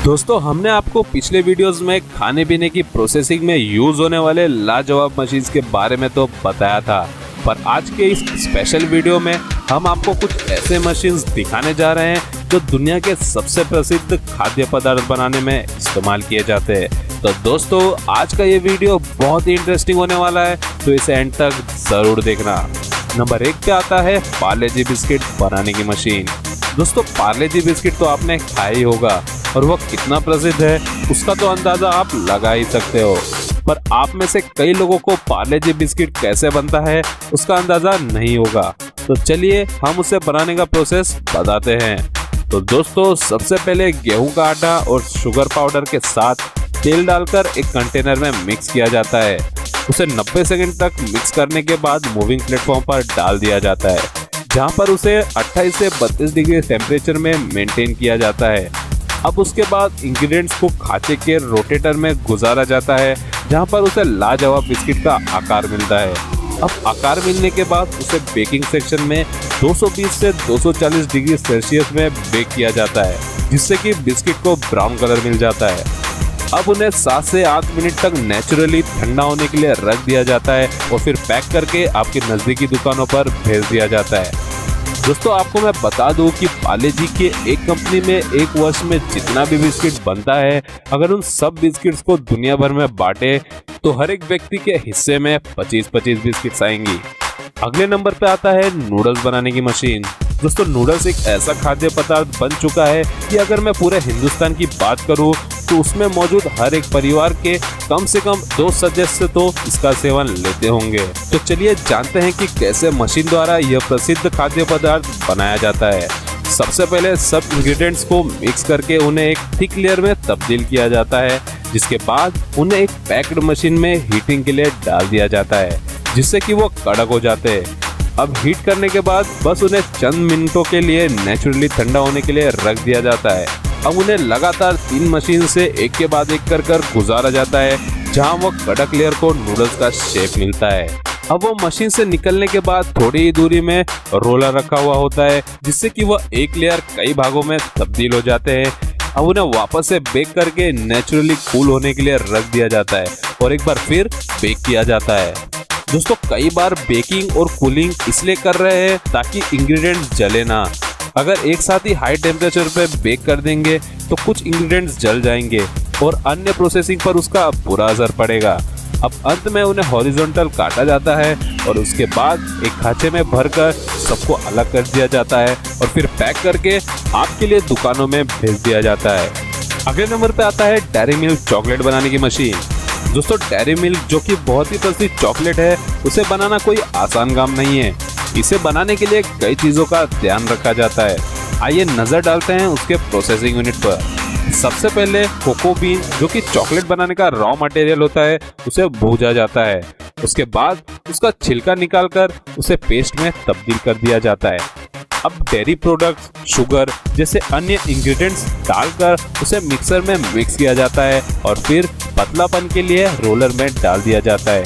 दोस्तों हमने आपको पिछले वीडियोस में खाने पीने की प्रोसेसिंग में यूज होने वाले लाजवाब मशीन्स के बारे में तो बताया था, पर आज के इस स्पेशल वीडियो में हम आपको कुछ ऐसे मशीन्स दिखाने जा रहे हैं जो दुनिया के सबसे प्रसिद्ध खाद्य पदार्थ बनाने में इस्तेमाल किए जाते हैं। तो दोस्तों आज का ये वीडियो बहुत ही इंटरेस्टिंग होने वाला है, तो इसे एंड तक जरूर देखना। नंबर 1 पे आता है पार्ले जी बिस्किट बनाने की मशीन। दोस्तों पार्ले जी बिस्किट तो आपने खाया ही होगा और वह कितना प्रसिद्ध है उसका तो अंदाजा आप लगा ही सकते हो, पर आप में से कई लोगों को पार्ले जी बिस्किट कैसे बनता है उसका अंदाजा नहीं होगा। तो चलिए हम उसे बनाने का प्रोसेस बताते हैं। तो दोस्तों सबसे पहले गेहूं का आटा और शुगर पाउडर के साथ तेल डालकर एक कंटेनर में मिक्स किया जाता है। उसे 90 सेकंड तक मिक्स करने के बाद मूविंग प्लेटफॉर्म पर डाल दिया जाता है, जहां पर उसे 28 से 32 डिग्री टेम्परेचर में मेंटेन किया जाता है। अब उसके बाद इंग्रेडिएंट्स को खांचे के रोटेटर में गुजारा जाता है, जहां पर उसे लाजवाब बिस्किट का आकार मिलता है। अब आकार मिलने के बाद उसे बेकिंग सेक्शन में 220 से 240 डिग्री सेल्सियस में बेक किया जाता है, जिससे कि बिस्किट को ब्राउन कलर मिल जाता है। अब उन्हें 7 से 8 मिनट तक नेचुरली ठंडा होने के लिए रख दिया जाता है और फिर पैक करके आपकी नज़दीकी दुकानों पर भेज दिया जाता है। दोस्तों आपको मैं बता दूं कि पार्ले जी के एक कंपनी में एक वर्ष में जितना भी बिस्किट बनता है, अगर उन सब बिस्किट्स को दुनिया भर में बांटे तो हर एक व्यक्ति के हिस्से में 25-25 बिस्किट्स आएंगी। अगले नंबर पे आता है नूडल्स बनाने की मशीन। दोस्तों नूडल्स एक ऐसा खाद्य पदार्थ बन चुका है कि अगर मैं पूरे हिंदुस्तान की बात करूं तो उसमें मौजूद हर एक परिवार के कम से कम 2 सदस्य तो इसका सेवन लेते होंगे। तो चलिए जानते हैं कि कैसे मशीन द्वारा यह प्रसिद्ध खाद्य पदार्थ बनाया जाता है। सबसे पहले सब इंग्रेडिएंट्स को मिक्स करके उन्हें एक थिक लेयर में तब्दील किया जाता है, जिसके बाद उन्हें एक पैक्ड मशीन में हीटिंग के लिए डाल दिया जाता है, जिससे कि वो कड़क हो जाते हैं। अब हीट करने के बाद बस उन्हें चंद मिनटों के लिए नेचुरली ठंडा होने के लिए रख दिया जाता है। अब उन्हें लगातार 3 मशीन से एक के बाद एक कर गुजारा जाता है, जहां वो कड़क लेयर को नूडल्स का शेप मिलता है। अब वो मशीन से निकलने के बाद थोड़ी ही दूरी में रोलर रखा हुआ होता है, जिससे कि वह एक लेयर कई भागों में तब्दील हो जाते हैं। अब उन्हें वापस से बेक करके नेचुरली कूल होने के लिए रख दिया जाता है और एक बार फिर बेक किया जाता है। दोस्तों कई बार बेकिंग और कूलिंग इसलिए कर रहे हैं ताकि इंग्रेडिएंट्स जले ना। अगर एक साथ ही हाई टेम्परेचर पे बेक कर देंगे तो कुछ इंग्रेडिएंट्स जल जाएंगे और अन्य प्रोसेसिंग पर उसका बुरा असर पड़ेगा। अब अंत में उन्हें हॉरिजॉन्टल काटा जाता है और उसके बाद एक खांचे में भरकर सबको अलग कर दिया जाता है और फिर पैक करके आपके लिए दुकानों में भेज दिया जाता है। अगले नंबर पे आता है डेयरी मिल्क चॉकलेट बनाने की मशीन। दोस्तों डेयरी मिल्क जो कि बहुत ही प्रसिद्ध चॉकलेट है, उसे बनाना कोई आसान काम नहीं है। इसे बनाने के लिए कई चीजों का ध्यान रखा जाता है। आइए नजर डालते हैं उसके प्रोसेसिंग यूनिट पर। सबसे पहले कोको बीन जो कि चॉकलेट बनाने का रॉ मटेरियल होता है, उसे भूजा जाता है। उसके बाद उसका छिलका निकालकर उसे पेस्ट में तब्दील कर दिया जाता है। अब डेयरी प्रोडक्ट्स, शुगर जैसे अन्य इंग्रेडिएंट्स डालकर उसे मिक्सर में मिक्स किया जाता है और फिर पतलापन के लिए रोलर में डाल दिया जाता है।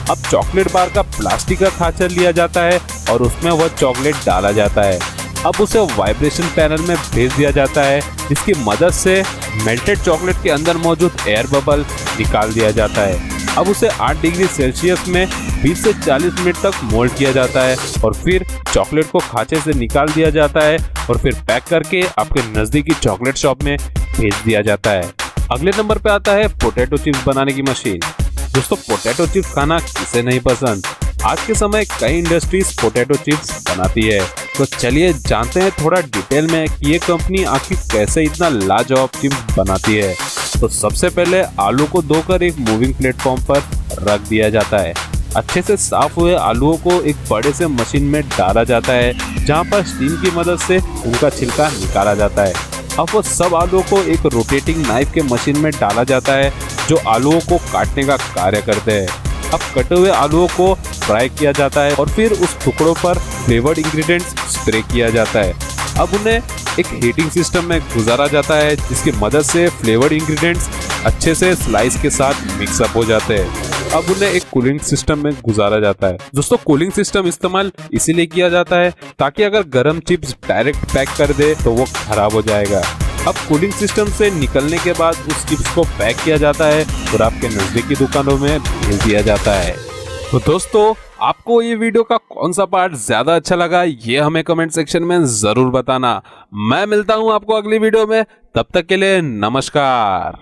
अब चॉकलेट बार का प्लास्टिक का खांचा लिया जाता है और उसमें वह चॉकलेट डाला जाता है। अब उसे वाइब्रेशन पैनल में भेज दिया जाता है, जिसकी मदद से मेल्टेड चॉकलेट के अंदर मौजूद एयर बबल निकाल दिया जाता है। अब उसे 8 डिग्री सेल्सियस में 20 से 40 मिनट तक मोल्ड किया जाता है और फिर चॉकलेट को खांचे से निकाल दिया जाता है और फिर पैक करके आपके नज़दीकी चॉकलेट शॉप में भेज दिया जाता है। अगले नंबर पे आता है पोटैटो चिप्स बनाने की मशीन। दोस्तों पोटैटो चिप्स खाना किसे नहीं पसंद। आज के समय कई इंडस्ट्रीज पोटैटो चिप्स बनाती है, तो चलिए जानते हैं थोड़ा डिटेल में कि ये कंपनी आखिर कैसे इतना लाजवाब चिप्स बनाती है। तो सबसे पहले आलू को धोकर एक मूविंग प्लेटफॉर्म पर रख दिया जाता है। अच्छे से साफ हुए आलूओं को एक बड़े से मशीन में डाला जाता है, जहां पर स्टीम की मदद से उनका छिलका निकाला जाता है। अब वो सब आलूओं को एक रोटेटिंग नाइफ के मशीन में डाला जाता है, जो आलूओं को काटने का कार्य करते हैं। अब कटे हुए आलूओं को फ्राई किया जाता है और फिर उस टुकड़ों पर फ्लेवर्ड इंग्रेडिएंट्स स्प्रे किया जाता है। अब उन्हें एक हीटिंग सिस्टम में गुजारा जाता है, जिसकी मदद से फ्लेवर्ड इंग्रेडिएंट्स अच्छे से स्लाइस के साथ मिक्सअप हो जाते हैं। अब उन्हें एक कूलिंग सिस्टम में गुजारा जाता है। दोस्तों कूलिंग सिस्टम इस्तेमाल इसीलिए किया जाता है ताकि अगर गर्म चिप्स डायरेक्ट पैक कर दे तो वो खराब हो जाएगा। अब कूलिंग सिस्टम से निकलने के बाद उस चिप्स को पैक किया जाता है और आपके नजदीकी दुकानों में भेज दिया जाता है। तो दोस्तों, आपको ये वीडियो का कौन सा पार्ट ज्यादा अच्छा लगा ये हमें कमेंट सेक्शन में जरूर बताना। मैं मिलता हूँ आपको अगली वीडियो में, तब तक के लिए नमस्कार।